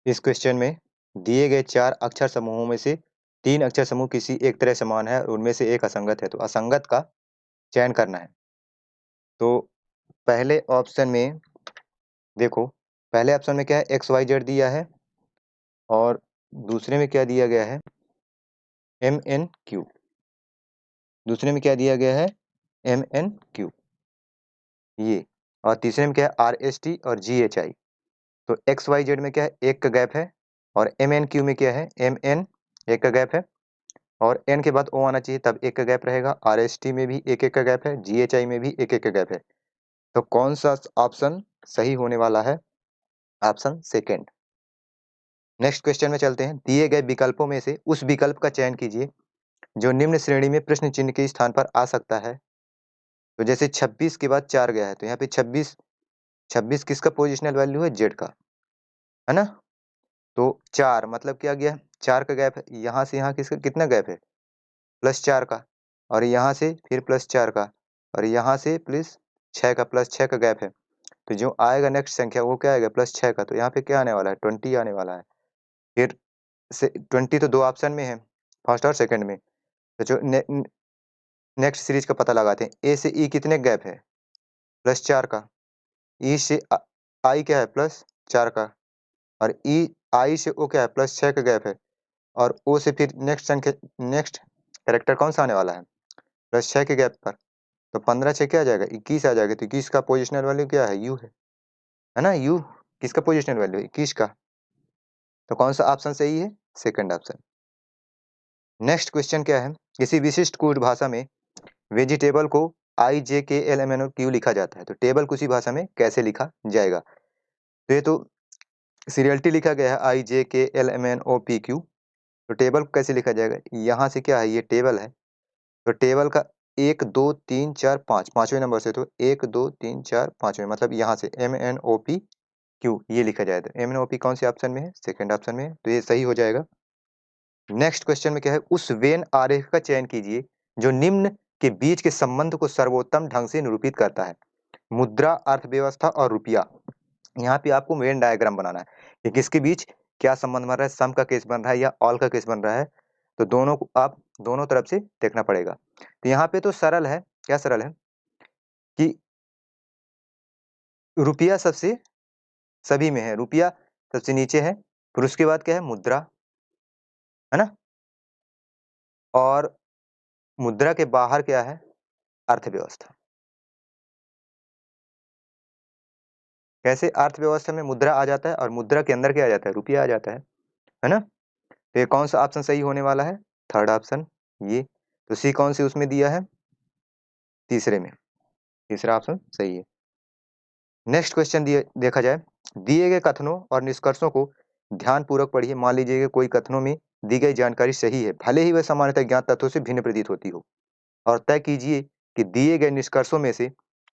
इस क्वेश्चन में दिए गए 4 अक्षर समूहों में से 3 अक्षर समूह किसी एक तरह समान है और उनमें से एक असंगत है, तो असंगत का चयन करना है। तो पहले ऑप्शन में देखो, पहले ऑप्शन में क्या है, एक्स वाई जेड दिया है और दूसरे में क्या दिया गया है, एम एन क्यू। दूसरे में क्या दिया गया है, एम एन क्यू, ये। और तीसरे में क्या है, आर एस टी और जी एच आई। तो एक्स वाई जेड में क्या है, एक का गैप है, और एम एन क्यू में क्या है, एम एन एक का गैप है, और एन के बाद ओ आना चाहिए, तब एक का गैप रहेगा। आर एस टी में भी एक एक का गैप है, जी एच आई में भी एक एक का गैप है। तो कौन सा ऑप्शन सही होने वाला है, ऑप्शन सेकेंड। नेक्स्ट क्वेश्चन में चलते हैं। दिए गए विकल्पों में से उस विकल्प का चयन कीजिए जो निम्न श्रेणी में प्रश्न चिन्ह के स्थान पर आ सकता है। तो जैसे 26 के बाद 4 गया है, तो यहाँ पे 26, 26 किसका पोजिशनल वैल्यू है, जेड का, है ना। तो 4 मतलब क्या गया, 4 का गैप है, यहाँ से यहाँ किसका कितना गैप है, +4 का, और यहाँ से फिर +4 का, और यहाँ से +6 का, +6 का गैप है। तो जो आएगा नेक्स्ट संख्या वो क्या आएगा, +6 का, तो यहाँ पे क्या आने वाला है, 20 आने वाला है। फिर से 20 तो दो ऑप्शन में है, फर्स्ट और सेकंड में। तो जो नेक्स्ट सीरीज का पता लगाते हैं। ए से ई कितने गैप है, +4 का। ई से आई क्या है, +4 का, और ई आई से ओ क्या है, +6 का गैप है। और ओ से फिर नेक्स्ट संख्या, नेक्स्ट कैरेक्टर कौन सा आने वाला है, +6 के गैप पर। तो 15 से क्या आ जाएगा, 21 आ जाएगा। तो 21 का पोजिशनल वैल्यू क्या है, यू है ना। यू किसका पोजिशनल वैल्यू है, 21 का। तो कौन सा ऑप्शन सही है, सेकंड ऑप्शन। नेक्स्ट क्वेश्चन क्या है, किसी विशिष्ट कोड भाषा में वेजिटेबल को I J K L M N O Q लिखा जाता है, तो टेबल को उसी भाषा में कैसे लिखा जाएगा। तो ये तो सीरियलिटी लिखा गया है, I J K L M N O P Q. तो टेबल को कैसे लिखा जाएगा, यहाँ से क्या है, ये टेबल है। तो टेबल का 1 2 3 4 5, पांचवें नंबर से, तो 1 2 3 4 पांचवें, मतलब यहाँ से M N O P Q ये लिखा जाएगा। एम एन ओ पी कौन से ऑप्शन में है, सेकंड ऑप्शन में है, तो ये सही हो जाएगा। नेक्स्ट क्वेश्चन में क्या है, उस वेन आरेख का चयन कीजिए जो निम्न के बीच के संबंध को सर्वोत्तम ढंग से निरूपित करता है। मुद्रा, अर्थव्यवस्था और रुपया। यहाँ पे आपको वेन डायग्राम बनाना है कि किसके बीच क्या संबंध बन रहा है, सम का केस बन रहा है या ऑल का केस बन रहा है। तो दोनों को आप दोनों तरफ से देखना पड़ेगा। तो यहाँ पे तो सरल है, क्या सरल है कि रुपया सबसे सभी में है, रुपया सबसे नीचे है, फिर उसके बाद क्या है, मुद्रा, है ना। और मुद्रा के बाहर क्या है, अर्थव्यवस्था। कैसे, अर्थव्यवस्था में मुद्रा आ जाता है और मुद्रा के अंदर क्या आ जाता है, रुपया आ जाता है ना। तो ये कौन सा ऑप्शन सही होने वाला है, थर्ड ऑप्शन, ये। तो सी कौन सी उसमें दिया है, तीसरे में, तीसरा ऑप्शन सही है। नेक्स्ट क्वेश्चन दिए देखा जाए, दिए गए कथनों और निष्कर्षों को ध्यान पूर्वक पढ़िए। मान लीजिए कि कोई कथनों में दी गई जानकारी सही है, भले ही वह सामान्यतः ज्ञात तथ्यों से भिन्न प्रतीत होती हो, और तय कीजिए कि दिए गए निष्कर्षों में से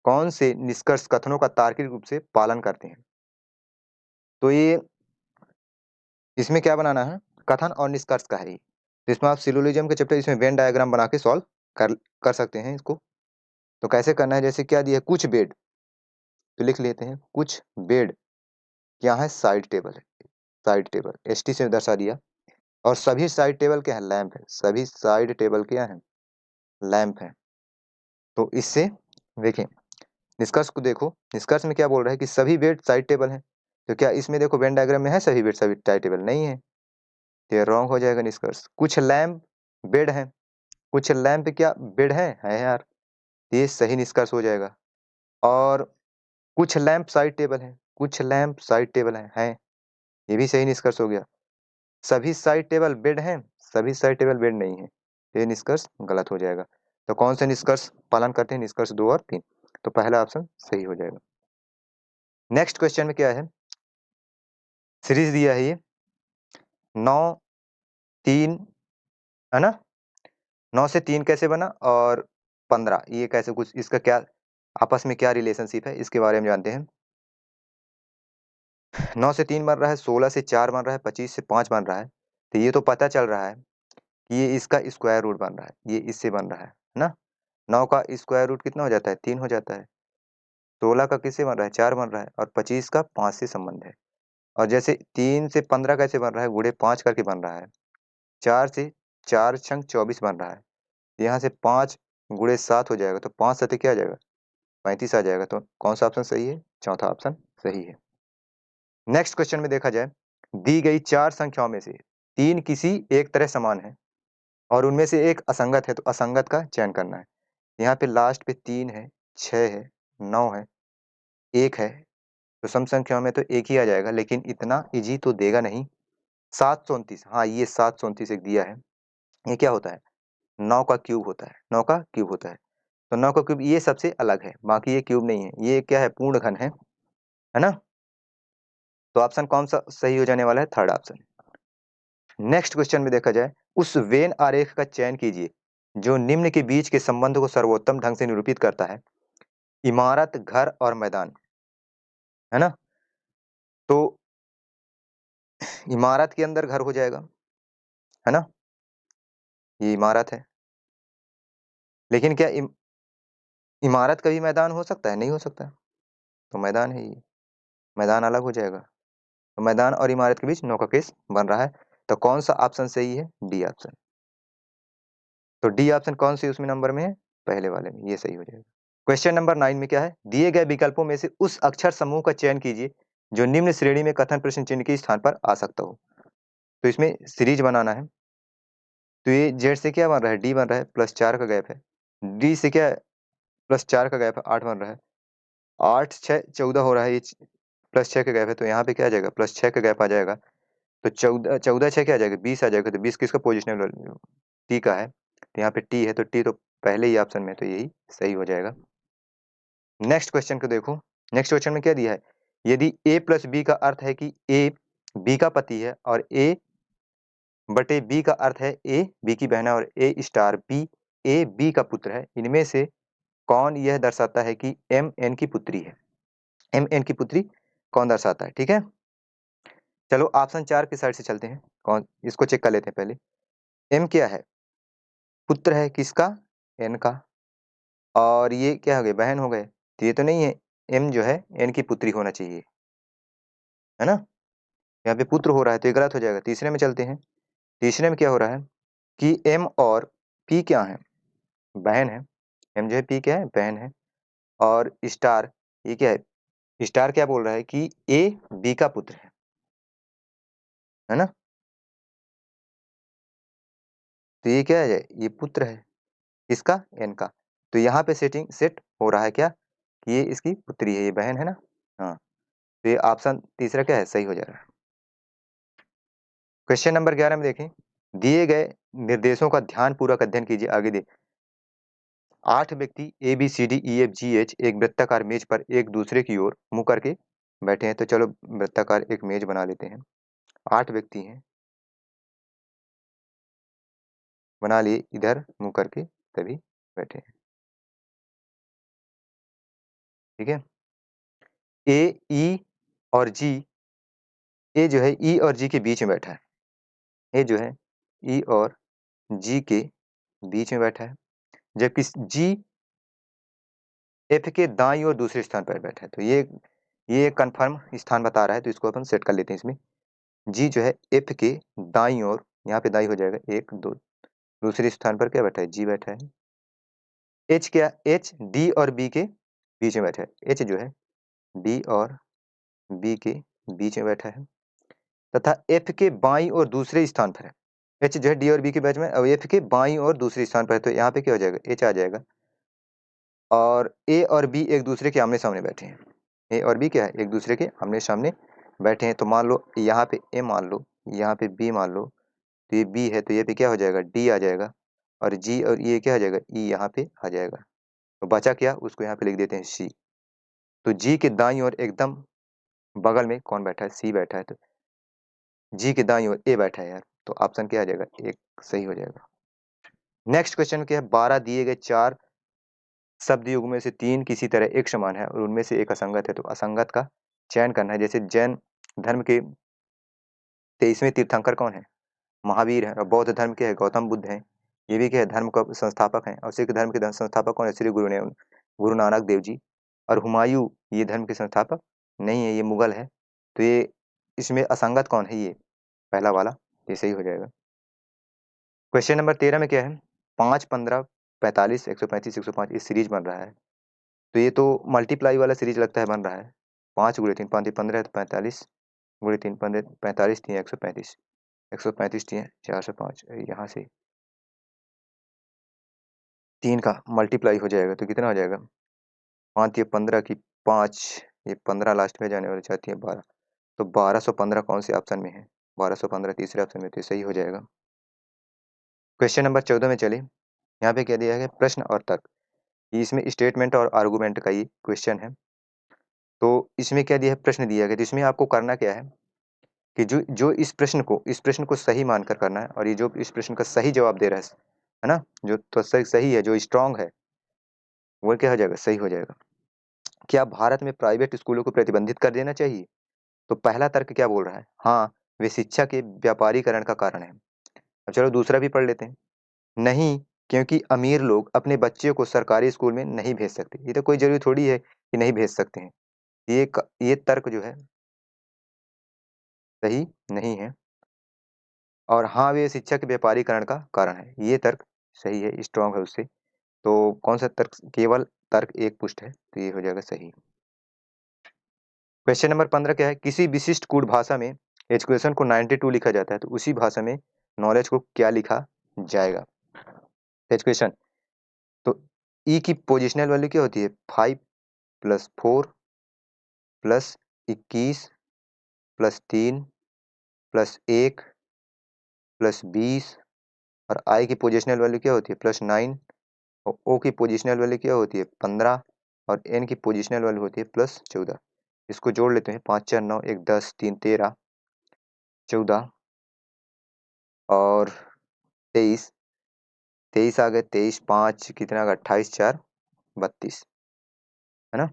कौन से निष्कर्ष कथनों का तार्किक रूप से पालन करते हैं। तो ये इसमें क्या बनाना है, कथन और निष्कर्ष का है ये। तो इसमें आप सिलोजिज्म के चैप्टर, इसमें वेन डायग्राम बना के सॉल्व कर कर सकते हैं इसको। तो कैसे करना है, जैसे क्या दिया है, कुछ बेड, तो लिख लेते हैं कुछ बेड क्या है, साइड टेबल है, साइड टेबल एस टी से दर्शा दिया। और सभी साइड टेबल क्या है, लैंप है, सभी साइड टेबल क्या है, लैंप है। तो इससे देखें, निष्कर्ष को देखो, निष्कर्ष में क्या बोल रहा है कि सभी बेड साइड टेबल है। तो क्या इसमें देखो वेन डायग्राम में है सभी बेड सभी साइड टेबल, नहीं है, तो ये रॉन्ग हो जाएगा निष्कर्ष। कुछ लैंप बेड है, कुछ लैंप क्या बेड है यार, ये सही निष्कर्ष हो जाएगा। और कुछ लैंप साइड टेबल है, कुछ लैंप साइड टेबल है, ये भी सही निष्कर्ष हो गया। सभी साइड टेबल बेड हैं, सभी साइड टेबल बेड नहीं है, ये निष्कर्ष गलत हो जाएगा। तो कौन से निष्कर्ष पालन करते हैं, निष्कर्ष 2 और 3। तो पहला ऑप्शन सही हो जाएगा। नेक्स्ट क्वेश्चन में क्या है, सीरीज दिया है ये 9 3, है ना। 9 से 3 कैसे बना, और 15 ये कैसे, कुछ इसका क्या आपस में क्या रिलेशनशिप है, इसके बारे में जानते हैं। 9 से 3 बन रहा है, 16 से 4 बन रहा है, 25 से 5 बन रहा है। तो ये तो पता चल रहा है कि ये इसका स्क्वायर रूट बन रहा है, ये इससे बन रहा है ना। 9 का स्क्वायर रूट कितना हो जाता है, 3 हो जाता है। 16 का किससे बन रहा है, 4 बन रहा है, और 25 का 5 से संबंध है। और जैसे 3 से 15 कैसे बन रहा है, गुणे 5 करके बन रहा है। 4 से 4 छंग 24 बन रहा है। यहाँ से 5 गुणे 7 हो जाएगा, तो 5 सत्ते क्या आ जाएगा, 35 आ जाएगा। तो कौन सा ऑप्शन सही है, चौथा ऑप्शन सही है। नेक्स्ट क्वेश्चन में देखा जाए, दी गई 4 संख्याओं में से 3 किसी एक तरह समान है और उनमें से एक असंगत है, तो असंगत का चयन करना है। यहाँ पे लास्ट पे 3 है, 6 है, 9 है, 1 है, तो सम संख्याओं में तो एक ही आ जाएगा, लेकिन इतना इजी तो देगा नहीं। 729, हाँ ये 729 एक दिया है। ये क्या होता है, 9 का क्यूब होता है, 9 का क्यूब होता है। तो 9 का क्यूब ये सबसे अलग है, बाकी ये क्यूब नहीं है, ये क्या है, पूर्ण घन है ना। तो ऑप्शन कौन सा सही हो जाने वाला है, थर्ड ऑप्शन। नेक्स्ट क्वेश्चन में देखा जाए, उस वेन आरेख का चयन कीजिए जो निम्न के बीच के संबंध को सर्वोत्तम ढंग से निरूपित करता है। इमारत, घर और मैदान, है ना। तो इमारत के अंदर घर हो जाएगा, है ना, ये इमारत है। लेकिन क्या इमारत का भी मैदान हो सकता है, नहीं हो सकता। तो मैदान है ये, मैदान अलग हो जाएगा। तो मैदान और इमारत के बीच नो का केस बन रहा है। तो कौन सा ऑप्शन सही है, डी ऑप्शन। तो डी ऑप्शन कौन सी उसमें नंबर में है, पहले वाले में, ये सही हो जाएगा। क्वेश्चन नंबर 9 में क्या है, दिए गए विकल्पों में से उस अक्षर समूह का चयन कीजिए जो निम्न श्रेणी में कथन प्रश्न चिन्ह के स्थान पर आ सकता हो। तो इसमें सीरीज बनाना है। तो ये जेड से क्या बन रहा है, डी बन रहा है, +4 का गैप है। डी से क्या है, +4 का गैप है, 8 बन रहा है। 8 6 14 हो रहा है, ये +6 का गैप है, तो यहाँ पे क्या आ जाएगा, +6 का गैप आ जाएगा। तो 14 14 6 क्या आ जाएगा, 20 आ जाएगा। तो 20 किसका पोजिशनल टी का है, तो यहाँ पे टी है, तो टी तो पहले ही ऑप्शन में है, तो यही सही हो जाएगा। नेक्स्ट क्वेश्चन को देखो। नेक्स्ट क्वेश्चन में क्या दिया है, यदि a प्लस बी का अर्थ है कि a b का पति है और a बटे b का अर्थ है a b की बहन है और a star b a b का पुत्र है, इनमें से कौन यह दर्शाता है कि m n की पुत्री है। m n की पुत्री कौन दर्शाता है, ठीक है। चलो ऑप्शन 4 की साइड से चलते हैं, कौन, इसको चेक कर लेते हैं पहले। m क्या है, पुत्र है किसका, n का। और ये क्या हो गए, बहन हो गए, तो ये तो नहीं है, m जो है n की पुत्री होना चाहिए, है ना। यहाँ पे पुत्र हो रहा है, तो ये गलत हो जाएगा। तीसरे में चलते हैं। तीसरे में क्या हो रहा है कि m और p क्या है, बहन है। m जो है, p क्या है, बहन है। और स्टार, ये क्या है, स्टार क्या बोल रहा है कि a b का पुत्र है ना। तो ये क्या है, ये पुत्र है इसका, n का। तो यहाँ पे सेटिंग सेट हो रहा है क्या, कि ये इसकी पुत्री है, ये बहन है ना। हाँ, तो ये ऑप्शन तीसरा क्या है, सही हो जाएगा। क्वेश्चन नंबर 11 में देखें, दिए गए निर्देशों का ध्यानपूर्वक अध्ययन कीजिए। आगे दे 8 व्यक्ति A B C D E F G H एक वृत्ताकार मेज पर एक दूसरे की ओर मुंह करके बैठे हैं। तो चलो वृत्ताकार एक मेज बना लेते हैं। 8 व्यक्ति हैं, बना लिए, इधर मुंह करके तभी बैठे हैं, ठीक है। ए, ई और जी, ए जो है ई और जी के बीच में बैठा है। ए जो है ई और जी के बीच में बैठा है, जबकि जी एफ के दाईं और दूसरे स्थान पर बैठा है। तो ये कंफर्म स्थान बता रहा है, तो इसको अपन सेट कर लेते हैं इसमें। जी जो है एफ के दाईं ओर, यहाँ पे दाईं हो जाएगा, 1 2, दूसरे स्थान पर क्या बैठा है, जी बैठा है। एच क्या, एच डी और बी के बीच में बैठा है। एच जो है डी और बी के बीच में बैठा है, तथा एफ के बाईं और दूसरे स्थान पर है। एच जो है डी और बी के बीच में, और एफ के बाईं और दूसरे स्थान पर है, तो यहाँ पे क्या हो जाएगा, एच आ जाएगा। और ए और बी एक दूसरे के आमने सामने बैठे हैं। ए और बी क्या है, एक दूसरे के आमने सामने बैठे हैं। तो मान लो यहाँ पे ए मान लो, यहाँ पे बी मान लो, तो ये बी है, तो ये पे क्या हो जाएगा, डी आ जाएगा। और जी और ये क्या हो जाएगा, ई यहाँ पे आ जाएगा। तो बचा क्या, उसको यहाँ पे लिख देते हैं सी। तो जी के दाईं ओर एकदम बगल में कौन बैठा है, सी बैठा है। तो जी के दाईं ओर ए बैठा है यार, तो ऑप्शन क्या आ जाएगा, एक सही हो जाएगा। नेक्स्ट क्वेश्चन क्या है, 12 दिए गए 4 शब्द युग में से 3 किसी तरह एक समान है और उनमें से एक असंगत है। तो असंगत का चयन करना है। जैसे जैन धर्म के 23वें तीर्थंकर कौन है, महावीर है। और बौद्ध धर्म के है, गौतम बुद्ध है। ये भी क्या है, धर्म का संस्थापक है। और सिख धर्म के संस्थापक कौन है, श्री गुरु नानक देव जी। और हुमायूं ये धर्म के संस्थापक नहीं है, ये मुगल है। तो ये इसमें असंगत कौन है? ये पहला वाला, ये सही हो जाएगा। क्वेश्चन नंबर 13 में क्या है? 5, 15, 45, 135, 105 इस सीरीज बन रहा है। तो ये तो मल्टीप्लाई वाला सीरीज लगता है बन रहा है। 5 गुणे 3, 5 15 है, तो 45 गुणे 3 15, 45 3 135, 135 3 405। यहाँ से 3 का मल्टीप्लाई हो जाएगा तो कितना हो जाएगा? 5 ये 15 की 5, ये 15 लास्ट में जाने वाली चाहती है 12, तो 1215 कौन से ऑप्शन में है? 1215 तीसरे ऑप्शन में, तो ये सही हो जाएगा। क्वेश्चन नंबर 14 में चले। यहाँ पे क्या दिया है? प्रश्न और तर्क। ये इसमें स्टेटमेंट और आर्गुमेंट का ये क्वेश्चन है। तो इसमें क्या दिया है? प्रश्न दिया गया, तो इसमें आपको करना क्या है कि जो जो इस प्रश्न को सही मानकर करना है, और ये जो इस प्रश्न का सही जवाब दे रहा है ना, जो तो सही सही है, जो स्ट्रांग है, वो क्या हो जाएगा? सही हो जाएगा। क्या भारत में प्राइवेट स्कूलों को प्रतिबंधित कर देना चाहिए? तो पहला तर्क क्या बोल रहा है? हाँ, वे शिक्षा के व्यापारीकरण का कारण है। अब चलो दूसरा भी पढ़ लेते हैं। नहीं, क्योंकि अमीर लोग अपने बच्चे को सरकारी स्कूल में नहीं भेज सकते। ये तो कोई जरूरी थोड़ी है कि नहीं भेज सकते हैं। ये तर्क जो है सही नहीं है। और हाँ, वे शिक्षा के व्यापारीकरण का कारण है, ये तर्क सही है, स्ट्रांग है उससे। तो कौन सा तर्क? केवल तर्क एक पुष्ट है, तो ये हो जाएगा सही। क्वेश्चन नंबर 15 क्या है? किसी विशिष्ट कूट भाषा में एजुकेशन को 92 लिखा जाता है, तो उसी भाषा में नॉलेज को क्या लिखा जाएगा? एजुकेशन। तो ई की पोजिशनल वैल्यू क्या होती है? 5 plus 4 plus 21 plus 3 plus 1 plus 20, और आई की पोजिशनल वैल्यू क्या होती है? प्लस 9, और ओ की पोजिशनल वैल्यू क्या होती है? 15, और एन की पोजिशनल वैल्यू होती है प्लस 14। इसको जोड़ लेते हैं, 5 4 9 1 10 3 13 14 और 23, 23 आ गए, 23 5 कितना आ गया? 28 4 32, है ना?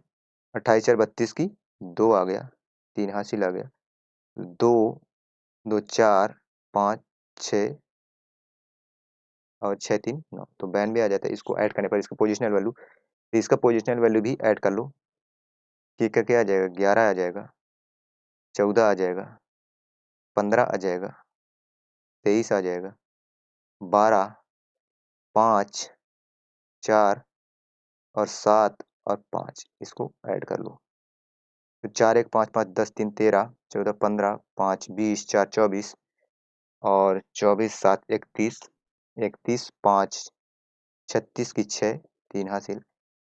28 4 32 की 2 आ गया, 3 हासिल आ गया, 2 2 4 5 6 और 6 3 9, तो 92 आ जाता है। इसको ऐड करने पर इसका पोजिशनल वैल्यू, इसका पोजिशनल वैल्यू भी ऐड कर लो, कि करके आ जाएगा, 11 आ जाएगा, 14 आ जाएगा, 15 आ जाएगा, 23 आ जाएगा, 12 5 4 और 7 और 5, इसको ऐड कर लो। तो 4 1 5 5 10 3 13 14 15 5 20 4 24 और 24 7 31, 31 5 36 की 6 3 हासिल,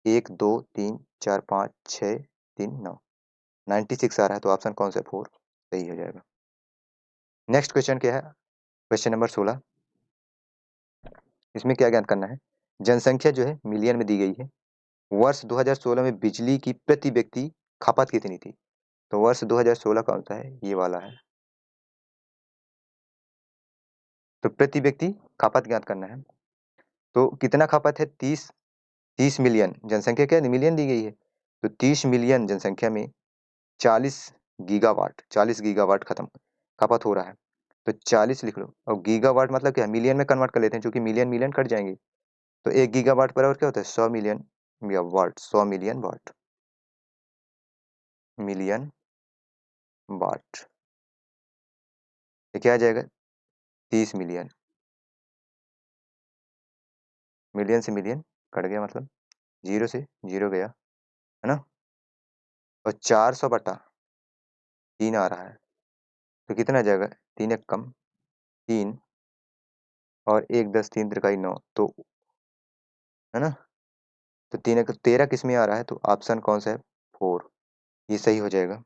1 2 3 4 5 6 3 9, 96 आ रहा है, तो ऑप्शन कौन सा? 4 सही हो जाएगा। नेक्स्ट क्वेश्चन क्या है? Question number 16। इसमें क्या ज्ञात करना है? जनसंख्या जो है मिलियन में दी गई है। वर्ष 2016 में बिजली की प्रति व्यक्ति खपत कितनी थी? तो वर्ष 2016 कौन सा है? ये वाला है। तो प्रति व्यक्ति खपत ज्ञात करना है। तो कितना खपत है? 30 मिलियन जनसंख्या, क्या मिलियन दी गई है, तो 30 मिलियन जनसंख्या में 40 गीगावाट खत्म खपत हो रहा है। तो 40 लिख लो, और गीगावाट मतलब क्या है? मिलियन में कन्वर्ट कर लेते हैं, क्योंकि मिलियन मिलियन कट जाएंगे। तो 1 गीगावाट बराबर क्या होता है? 100 मिलियन वाट, 100 मिलियन वाट, मिलियन वाट। ये क्या आ जाएगा? 30 मिलियन, मिलियन से मिलियन कट गया, मतलब जीरो से जीरो गया, है ना? और 400 बटा 3 आ रहा है, तो कितना आ जाएगा? 3 एक कम 3, और 1 10 3 त्रिकाई 9, तो है ना? तो 3 एक 13 किस में आ रहा है? तो ऑप्शन कौन सा है? 4, ये सही हो जाएगा।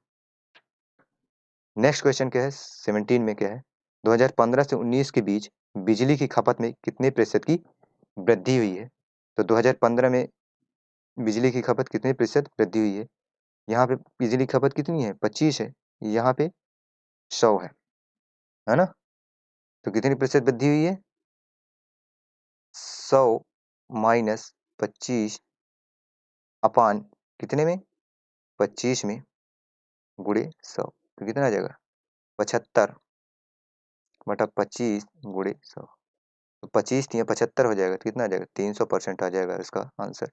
नेक्स्ट क्वेश्चन क्या है? 17 में क्या है? 2015 से 19 के बीच बिजली की खपत में कितने प्रतिशत की वृद्धि हुई है? तो 2015 में बिजली की खपत कितने प्रतिशत वृद्धि हुई है? यहाँ पे बिजली की खपत कितनी है? 25 है, यहाँ पे 100 है ना? तो कितनी प्रतिशत वृद्धि हुई है? 100 माइनस 25 अपान कितने में? 25 में गुणे 100, तो कितना आ जाएगा? 75 बटा 25 गुणे 100, तो 25 या 75 हो जाएगा, तो कितना आ जाएगा? 300% आ जाएगा इसका आंसर।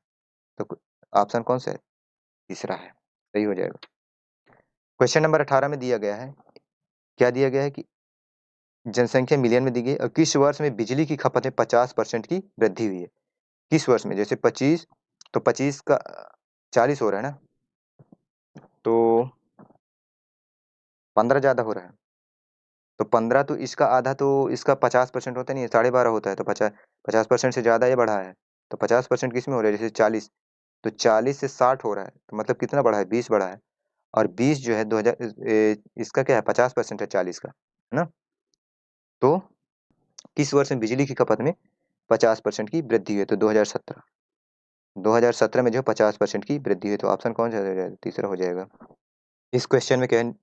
तो ऑप्शन कौन सा है? तीसरा है, सही हो जाएगा। क्वेश्चन नंबर 18 में दिया गया है, क्या दिया गया है कि जनसंख्या मिलियन में दी गई और किस वर्ष में बिजली की खपत में 50% की वृद्धि हुई है। किस वर्ष में? जैसे 25, तो 25 का 40 हो रहा है ना, तो 15 ज्यादा हो रहा है, तो 15 तो इसका आधा, तो इसका 50% होता नहीं है, 12.5 होता है, तो 50% से ज्यादा ये बढ़ा है। तो 50% किस में हो रहा है? जैसे 40, तो 40 से 60 हो रहा है, तो मतलब कितना बढ़ा है? 20 बढ़ा है। और 20 जो है 2000, इसका क्या है? 50% है 40 का, है ना। तो किस वर्ष में बिजली की खपत में 50% की वृद्धि हुई है? तो 2017। 2017 में जो 50% की वृद्धि हुई, तो ऑप्शन कौन सा हो जाएगा? तीसरा हो जाएगा। इस क्वेश्चन में क्या है,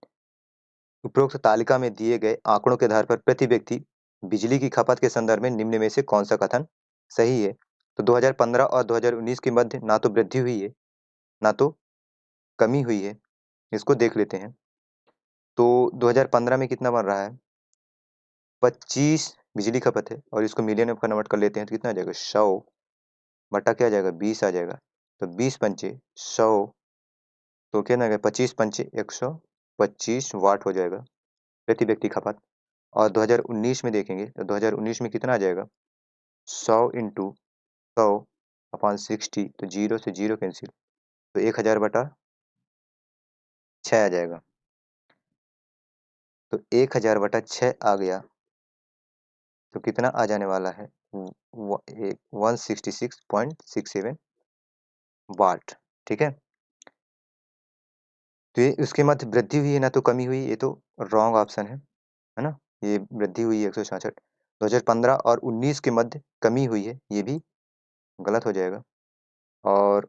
उपरोक्त तालिका में दिए गए आंकड़ों के आधार पर प्रति व्यक्ति बिजली की खपत के संदर्भ में निम्न में से कौन सा कथन सही है? तो 2015 और 2019 के मध्य ना तो वृद्धि हुई है, ना तो कमी हुई है। इसको देख लेते हैं। तो 2015 में कितना बन रहा है? 25 बिजली खपत है, और इसको मिलियन में कन्वर्ट कर लेते हैं तो कितना आ जाएगा? 100 बटा क्या आ जाएगा? 20 आ जाएगा। तो 20 पंचे 100, तो क्या ना 25 पंचे 125 वाट हो जाएगा प्रति व्यक्ति खपत। और 2019 में देखेंगे तो 2019 में कितना आ जाएगा? 100 इंटू 100 अपॉन 60, तो जीरो से जीरो कैंसिल, तो 1000 बटा 6 आ जाएगा। तो 1000 बटा 6 आ गया, तो कितना आ जाने वाला है? 166.67 वाट। ठीक है, तो ये उसके मध्य वृद्धि हुई है, ना तो कमी हुई, ये तो रॉन्ग ऑप्शन है ना। ये वृद्धि हुई है 166। 2015 और 19 के मध्य कमी हुई है, ये भी गलत हो जाएगा। और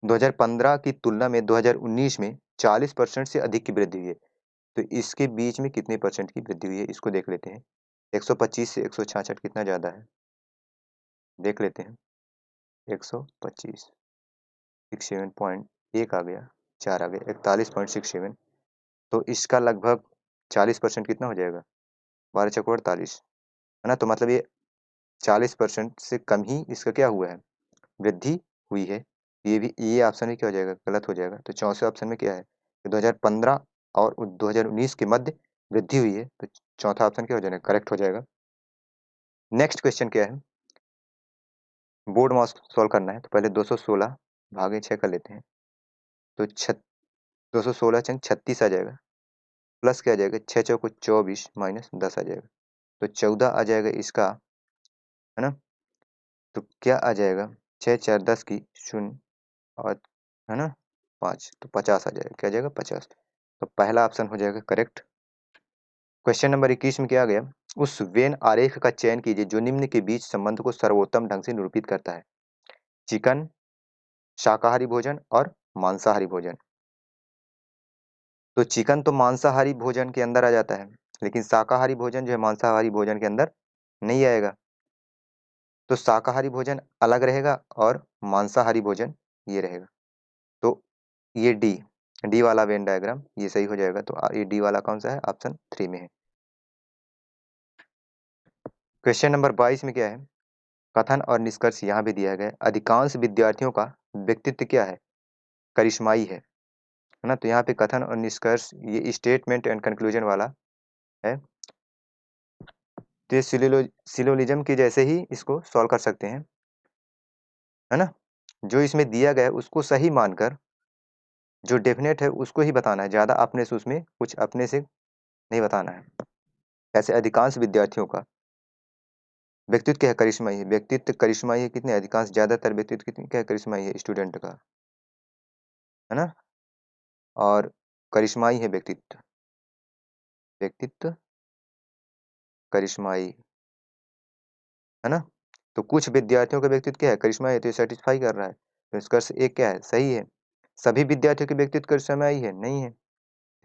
2015 की तुलना में 2019 में 40% से अधिक की वृद्धि हुई है। तो इसके बीच में कितने परसेंट की वृद्धि हुई है, इसको देख लेते हैं। 125 से 166 कितना ज्यादा है, देख लेते हैं। 125, 67.1 आ गया, 4 आ गया, 41.67। तो इसका लगभग 40% कितना हो जाएगा? 12 चौको 48, है ना। तो मतलब ये 40% से कम ही इसका क्या हुआ है? वृद्धि हुई है। ये भी, ये ऑप्शन भी क्या हो जाएगा? गलत हो जाएगा। तो चौथे ऑप्शन में क्या है कि 2015 और 2019 के मध्य वृद्धि हुई है, तो चौथा ऑप्शन क्या हो जाएगा? करेक्ट हो जाएगा। नेक्स्ट क्वेश्चन क्या है, बोर्ड में सॉल्व करना है। तो पहले 216 भागे 6 कर लेते हैं। तो 216 चंग 36 आ जाएगा, प्लस क्या आ जाएगा? 6 चौको 24 माइनस 10 आ जाएगा, तो 14 आ जाएगा इसका, है ना। तो क्या आ जाएगा? 6 4 10 की शून्य, और है ना 5, तो 50 आ जाएगा। क्या आ जाएगा? 50। तो पहला ऑप्शन हो जाएगा करेक्ट। क्वेश्चन नंबर 21 में क्या आ गया, उस वेन आरेख का चयन कीजिए जो निम्न के बीच संबंध को सर्वोत्तम ढंग से निरूपित करता है। चिकन, शाकाहारी भोजन और मांसाहारी भोजन। तो चिकन तो मांसाहारी भोजन के अंदर आ जाता है, लेकिन शाकाहारी भोजन जो है मांसाहारी भोजन के अंदर नहीं आएगा। तो शाकाहारी भोजन अलग रहेगा और मांसाहारी भोजन ये रहेगा। तो ये डी, डी वाला वेन डायग्राम ये सही हो जाएगा। तो ये डी वाला कौन सा है? ऑप्शन 3 में है। क्वेश्चन नंबर 22 में क्या है, कथन और निष्कर्ष यहाँ भी दिया गया है। अधिकांश विद्यार्थियों का व्यक्तित्व क्या है? करिश्माई है ना। तो यहाँ पे कथन और निष्कर्ष ये स्टेटमेंट एंड कंक्लूजन वाला है। तो ये सिलोजिज्म के जैसे ही इसको सॉल्व कर सकते हैं, है ना। जो इसमें दिया गया है उसको सही मानकर जो डेफिनेट है उसको ही बताना है, ज्यादा अपने से उसमें कुछ अपने से नहीं बताना है। ऐसे अधिकांश विद्यार्थियों का व्यक्तित्व क्या है? करिश्माई है। व्यक्तित्व करिश्माई है कितने? अधिकांश, ज्यादातर व्यक्तित्व कितने क्या है? करिश्माई है स्टूडेंट का, है ना। और करिश्माई है व्यक्तित्व, व्यक्तित्व करिश्माई, है ना। तो कुछ विद्यार्थियों का व्यक्तित्व क्या है? करिश्माई है, तो ये सेटिस्फाई कर रहा है। तो निष्कर्ष एक क्या है? सही है। सभी विद्यार्थियों के व्यक्तित्व करिश्माई है? नहीं है,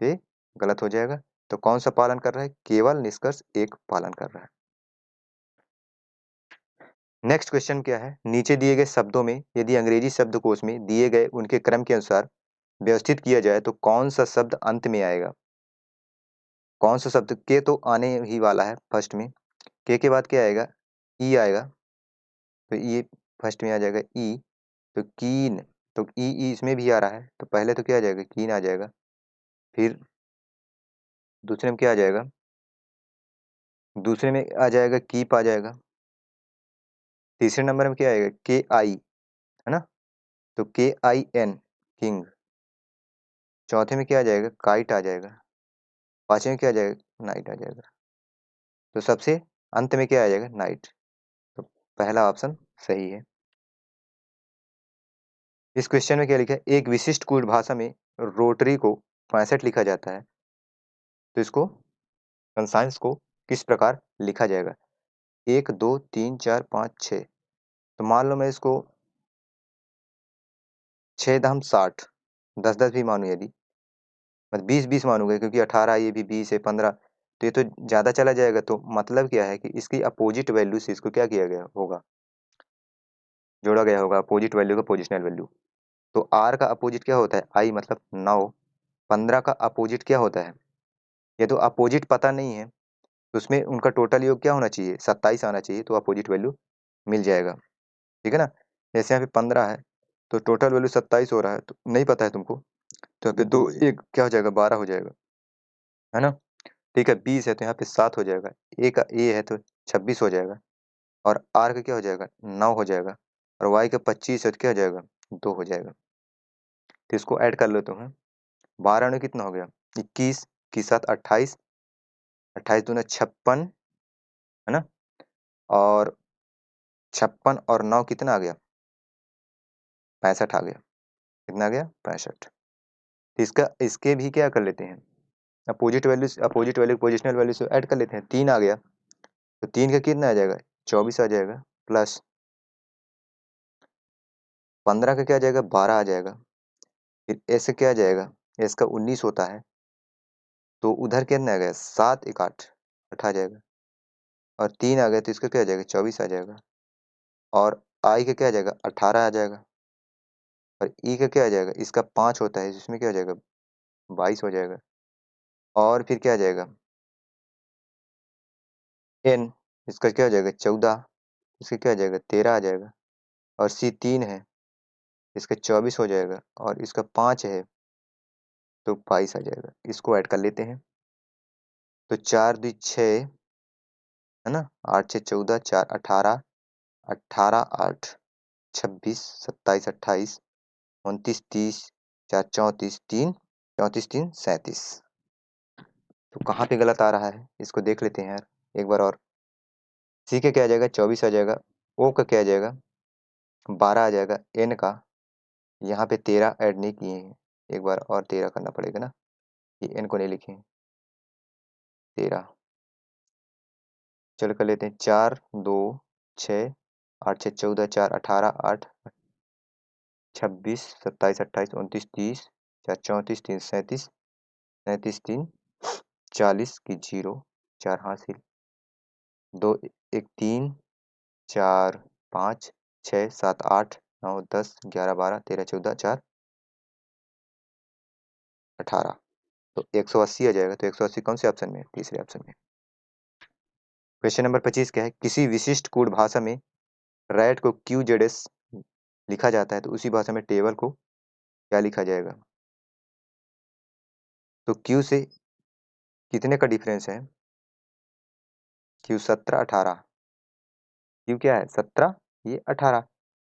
ये गलत हो जाएगा। तो कौन सा पालन कर रहा है? केवल निष्कर्ष एक पालन कर रहा है। नेक्स्ट क्वेश्चन क्या है, नीचे दिए गए शब्दों में यदि अंग्रेजी शब्दकोश में दिए गए उनके क्रम के अनुसार व्यवस्थित किया जाए तो कौन सा शब्द अंत में आएगा? कौन सा शब्द? के तो आने ही वाला है फर्स्ट में, के बाद क्या आएगा? ई आएगा, तो ये फर्स्ट में आ जाएगा ई। तो कीन, तो ई इसमें भी आ रहा है, तो पहले तो क्या आ जाएगा? कीन आ जाएगा। फिर दूसरे में क्या आ जाएगा, दूसरे में आ जाएगा कीप आ जाएगा। तीसरे नंबर में क्या आएगा, के आई, है ना, तो के आई एन किंग। चौथे में क्या आ जाएगा, काइट आ जाएगा। पांचवें में क्या आ जाएगा, नाइट आ जाएगा। तो सबसे अंत में क्या आ जाएगा, नाइट। तो पहला ऑप्शन सही है। इस क्वेश्चन में क्या लिखा है, एक विशिष्ट कूट भाषा में रोटरी को 65 लिखा जाता है, तो इसको कंसाइंस को किस प्रकार लिखा जाएगा, 1 2 3 4 5 6। तो मान लो मैं इसको 6 दाम 60, 10 10 भी मानू, यदि मैं 20 20 मानूंगा, क्योंकि 18 ये भी 20 है, 15, तो ये तो ज्यादा चला जाएगा। तो मतलब क्या है कि इसकी अपोजिट वैल्यू से इसको क्या किया गया होगा, जोड़ा गया होगा, अपोजिट वैल्यू का पोजिशनल वैल्यू। तो आर का अपोजिट क्या होता है, आई मतलब 9। 15 का अपोजिट क्या होता है, ये तो अपोजिट पता नहीं है, तो उसमें उनका टोटल योग क्या होना चाहिए, 27 आना चाहिए, तो अपोजिट वैल्यू मिल जाएगा। ठीक है ना। जैसे यहाँ पे 15 है, तो टोटल वैल्यू 27 हो रहा है, तो नहीं पता है तुमको, तो यहाँ पे दो एक क्या हो जाएगा, 12 हो जाएगा, है ना। ठीक है, 20 है तो यहाँ पे 7 हो जाएगा, ए का ए है तो 26 हो जाएगा, और आर का क्या हो जाएगा, 9 हो जाएगा, और वाई का 25 है तो क्या हो जाएगा, 2 हो जाएगा। तो इसको ऐड कर लेते हैं, 12 में कितना हो गया, 21 की 7 28, 28 दूना 56, है ना, और 56 और 9 कितना आ गया, 65 आ गया। कितना आ गया, 65। इसका इसके भी क्या कर लेते हैं, अपोजिट वैल्यू पोजिशनल वैल्यू से ऐड कर लेते हैं, 3 आ गया, तो 3 का कितना आ जाएगा, 24 आ जाएगा, प्लस 15 का क्या आ जाएगा, 12 आ जाएगा। फिर ऐसे क्या आ जाएगा, इसका 19 होता है, तो उधर कितना आ गया, 7 1 8 आ जाएगा, और 3 आ गया तो इसका क्या आ जाएगा, 24 आ जाएगा, और आई का क्या आ जाएगा, 18 आ जाएगा, और ई का क्या आ जाएगा, इसका 5 होता है, इसमें क्या आ जाएगा, 22 हो जाएगा, और फिर क्या आ जाएगा, एन, इसका क्या हो जाएगा, 14, इसका क्या आ जाएगा, 13 आ जाएगा, और सी 3 है, इसका 24 हो जाएगा, और इसका 5 है तो 22 आ जाएगा। इसको ऐड कर लेते हैं, तो 4 2 6, है ना, 8 6 14, 4 18, 18 8 26 27 28 29 30, 4 34 3, 34 3 37। तो कहाँ पे गलत आ रहा है, इसको देख लेते हैं यार एक बार और। सी का क्या आ जाएगा, 24 आ जाएगा, ओ का क्या आ जाएगा, 12 आ जाएगा, एन का यहाँ पे 13 ऐड नहीं किए हैं, एक बार और 13 करना पड़ेगा ना, ये एन को नहीं लिखे हैं, 13। चलो कर लेते हैं, 4 2 6 8 6 14, 4 18 8 26 27 28 29 30, 4 34 3 37, 37 3 40 की 0, 4 हासिल, 2 1 3 4 5 6 7 8 9 10 11 12 13 14 4 18, तो 180 आ जाएगा। तो 180 कौन से ऑप्शन में है, तीसरे ऑप्शन में। क्वेश्चन नंबर 25 क्या है, किसी विशिष्ट कोड भाषा में रैट को क्यू जेड एस लिखा जाता है, तो उसी भाषा में टेबल को क्या लिखा जाएगा। तो क्यू से कितने का डिफरेंस है, क्यू 17 18, क्यू क्या है 17, ये 18,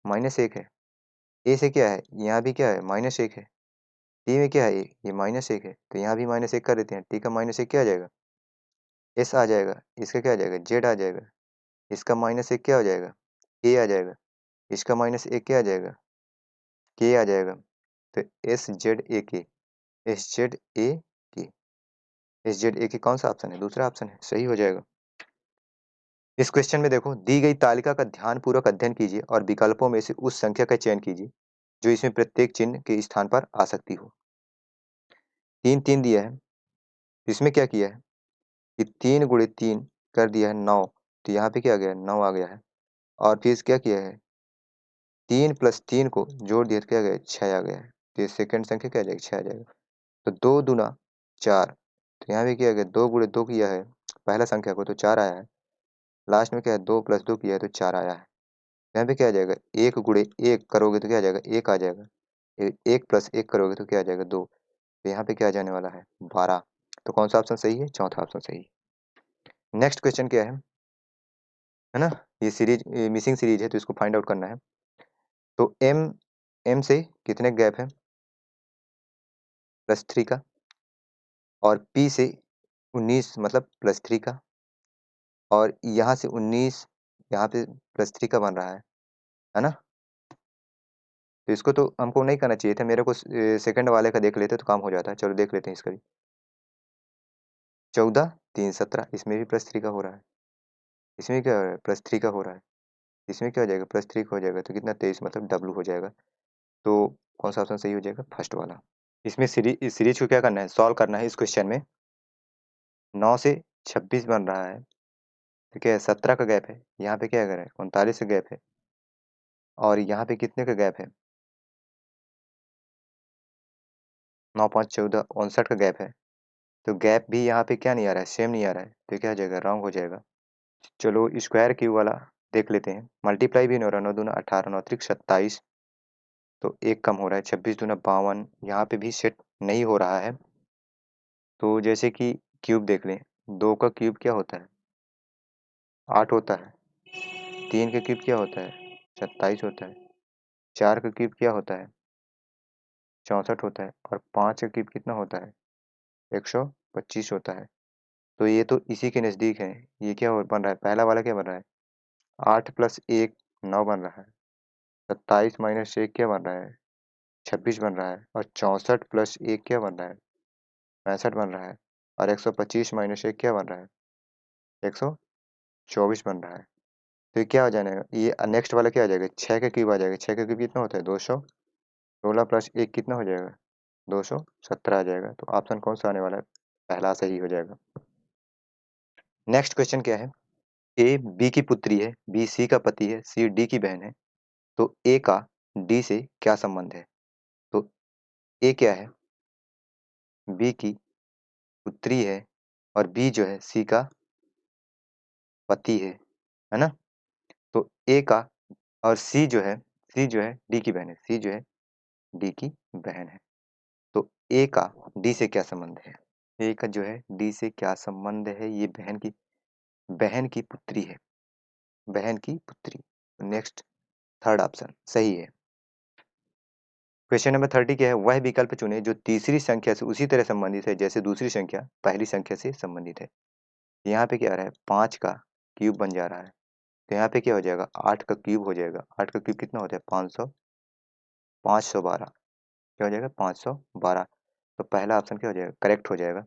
-1 है। ए से क्या है, यहाँ भी क्या है -1 है। टी में क्या है, ये -1 है, तो यहाँ भी -1 कर देते हैं। टी का -1 क्या आ जाएगा, एस आ जाएगा, इसका क्या आ जाएगा, जेड आ जाएगा, इसका -1 क्या हो जाएगा, ए आ जाएगा, इसका -1 क्या आ जाएगा, के आ जाएगा। तो एस जेड ए के, एस जेड ए के, एस जेड ए के कौन सा ऑप्शन है, दूसरा ऑप्शन है, सही हो जाएगा। इस क्वेश्चन में देखो, दी गई तालिका का ध्यानपूर्वक अध्ययन कीजिए और विकल्पों में से उस संख्या का चयन कीजिए जो इसमें प्रत्येक चिन्ह के स्थान पर आ सकती हो। 3 3 दिया है, इसमें क्या किया है कि 3 × 3 कर दिया है 9, तो यहाँ पे क्या आ गया, 9 आ गया है, और फिर क्या किया है, 3 + 3 को जोड़ दिया तो क्या आ गया, 6 आ गया है, तो ये सेकंड संख्या क्या आ जाएगा, 6 आ जाएगा। तो 2 दूना 4, तो यहाँ पे क्या आ गया, 2 × 2 किया है पहला संख्या को तो 4 आया है, लास्ट में क्या है 2 + 2 किया है तो 4 आया है। यहाँ पे क्या आ जाएगा, 1 × 1 करोगे तो क्या आ जाएगा, 1 आ जाएगा, 1 + 1 करोगे तो क्या आ जाएगा, 2। तो यहाँ पे क्या आ जाने वाला है 12। तो कौन सा ऑप्शन सही है? चौथा ऑप्शन सही है। नेक्स्ट क्वेश्चन क्या है ना? ये सीरीज मिसिंग सीरीज है तो इसको फाइंड आउट करना है। तो एम एम से कितने गैप है? +3 का। और पी से 19 मतलब +3 का। और यहाँ से 19 यहाँ पे +3 का बन रहा है ना? तो इसको तो हमको नहीं करना चाहिए था, मेरे को सेकंड वाले का देख लेते तो काम हो जाता है। चलो देख लेते हैं इसका भी। 14 3 17 इसमें भी +3 का हो रहा है। इसमें क्या हो रहा है? +3 का हो रहा है। इसमें क्या हो जाएगा? +3 का हो जाएगा तो कितना 23 मतलब डब्लू हो जाएगा। तो कौन सा ऑप्शन सही हो जाएगा? फर्स्ट वाला। इसमें इस सीरीज को क्या करना है? सॉल्व करना है इस क्वेश्चन में। 9 से 26 बन रहा है, तो क्या है 17 का गैप है। यहाँ पे क्या है 39 का गैप है। और यहाँ पे कितने का गैप है? 9 5 14 59 का गैप है। तो गैप भी यहाँ पे क्या नहीं आ रहा है? सेम नहीं आ रहा है। तो क्या हो जाएगा? रॉन्ग हो जाएगा। चलो स्क्वायर क्यूब वाला देख लेते हैं। मल्टीप्लाई भी नहीं हो रहा। 9 दूना 18 9 त्रिक 27। तो एक कम हो रहा है। 26 दूना 52 यहाँ पे भी सेट नहीं हो रहा है। तो जैसे कि क्यूब देख लें। 2 का क्यूब क्या होता है? 8 होता है। 3 का क्यूब क्या होता है? 27 होता है। 4 का क्यूब क्या होता है? 64 होता है। और 5 का क्यूब कितना होता है? 125 होता है। तो ये तो इसी के नज़दीक है। ये क्या बन रहा है? पहला वाला क्या बन रहा है? 8 + 1 9 बन रहा है। 27 - 1 क्या बन रहा है? 26 बन रहा है। और 64 + 1 क्या बन रहा है? 65 बन रहा है। और 125 - 1 क्या बन रहा है? 124 बन रहा है। तो ये क्या हो जाएगा? ये नेक्स्ट वाला क्या आ जाएगा? 6 का क्यूब आ जाएगा। 6 का क्यूब कितना होता है? 200। 16 + 1 कितना हो जाएगा? 217 आ जाएगा। तो ऑप्शन कौन सा आने वाला है? पहला सही हो जाएगा। नेक्स्ट क्वेश्चन क्या है? ए बी की पुत्री है, बी सी का पति है, सी डी की बहन है। तो ए का डी से क्या संबंध है? तो ए क्या है? बी की पुत्री है। और बी जो है सी का पति है ना? तो ए का और सी जो है डी की बहन है। सी जो है डी की बहन है। तो ए का डी से क्या संबंध है? ए का जो है डी से क्या संबंध है? ये बहन की पुत्री है। बहन की पुत्री। नेक्स्ट थर्ड ऑप्शन सही है। क्वेश्चन नंबर 30 क्या है? वह विकल्प चुनें जो तीसरी संख्या से उसी तरह संबंधित है जैसे दूसरी संख्या पहली संख्या से संबंधित है। यहाँ पे क्या आ रहा है? 5 का क्यूब बन जा रहा है। तो यहाँ पे क्या हो जाएगा? 8 का क्यूब हो जाएगा। 8 का क्यूब कितना होता है? 512। क्या हो जाएगा? 512। तो पहला ऑप्शन क्या हो जाएगा? करेक्ट हो जाएगा।